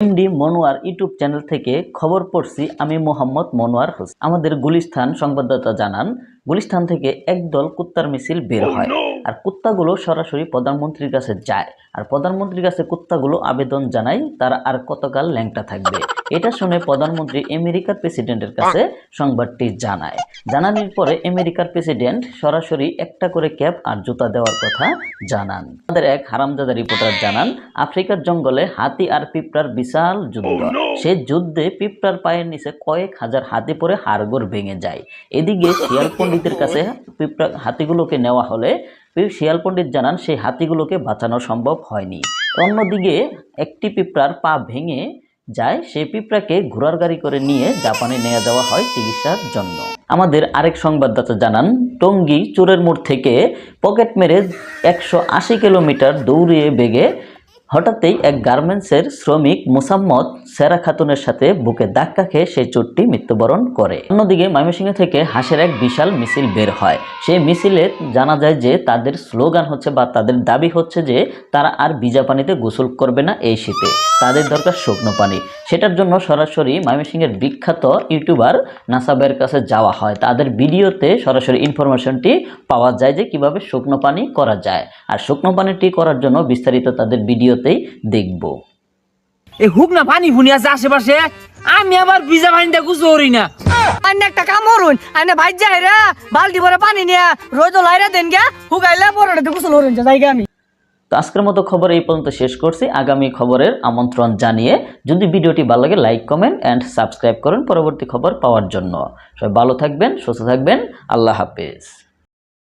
MD Monowar YouTube channel থেকে খবর পড়ছি আমি মোহাম্মদ মনোয়ার হোসেন। আমাদের গুলিস্তান সংবাদদাতা জানান, গুলিস্তান থেকে একদল কুত্তার মিছিল বের হয় আর কুত্তাগুলো সরাসরি প্রধানমন্ত্রীর কাছে যায় আর প্রধানমন্ত্রীর কাছে কুত্তাগুলো আবেদন জানায় তারা আর কতকাল ল্যাংটা থাকবে। এটা শুনে প্রধানমন্ত্রী আমেরিকার প্রেসিডেন্টের কাছে সংবাদটি জানায়। জানানোর পরে আমেরিকার প্রেসিডেন্ট সরাসরি একটা করে ক্যাপ আর জুতা দেওয়ার কথা জানান। আমাদের এক হারামজাদা রিপোর্টার জানান, আফ্রিকার জঙ্গলে হাতি আর পিঁপড়ার বিশাল যুদ্ধ। সেই যুদ্ধে পিঁপড়ার পায়ের নিচে কয়েক হাজার হাতি পরে হাড়গোড় ভেঙে যায়। এদিকে শিয়াল পণ্ডিতের কাছে হাতিগুলোকে নেওয়া হলে শিয়াল পণ্ডিত জানান সেই হাতিগুলোকে বাঁচানো সম্ভব হয়নি। অন্যদিকে একটি পিঁপড়ার পা ভেঙে যায়, সেই পিঁপড়াকে ঘোড়ার গাড়ি করে নিয়ে জাপানে নিয়ে যাওয়া হয় চিকিৎসার জন্য। আমাদের আরেক সংবাদদাতা জানান, টঙ্গী চোরের মোড় থেকে পকেট মেরে 180 কিলোমিটার দৌড়িয়ে বেগে হঠাৎই এক গার্মেন্টসের শ্রমিক মোসাম্মদ সেরা খাতুনের সাথে বুকে ধাক্কা খেয়ে সেই চোরটি মৃত্যুবরণ করে। অন্যদিকে ময়মনসিংহ থেকে হাঁসের এক বিশাল মিছিল বের হয়। সেই মিছিলে জানা যায় যে তাদের স্লোগান হচ্ছে বা তাদের দাবি হচ্ছে যে তারা আর ভিজা পানিতে গোসল করবে না এই শীতে, তাদের দরকার শুকনো পানি। সেটার জন্য সরাসরি ময়মনসিংহের বিখ্যাত ইউটিউবার নাসাবের কাছে যাওয়া হয়। তাদের ভিডিওতে সরাসরি ইনফরমেশনটি পাওয়া যায় যে কিভাবে শুকনো পানি করা যায়, আর শুকনো পানিটি করার জন্য বিস্তারিত তাদের ভিডিওতেই দেখব। এই হুক না পানি ফুনি আছে আশেপাশে, আমি আবার ভিজা পানিটা গোসল করি না। আন্নে একটা কাম করুন, আন্নে ভাই যাই রা বালতি ভরে পানি নিয়ে রোজ লাইরা দেন গে, হুকাইলে পরে গোসল করুন যাইগা আমি। তো আজকের মতো খবর এই পর্যন্ত শেষ করছি। আগামী খবরের আমন্ত্রণ জানিয়ে যদি ভিডিওটি ভালো লাগে লাইক, কমেন্ট অ্যান্ড সাবস্ক্রাইব করুন পরবর্তী খবর পাওয়ার জন্য। সবাই ভালো থাকবেন, সুস্থ থাকবেন, আল্লাহ হাফেজ।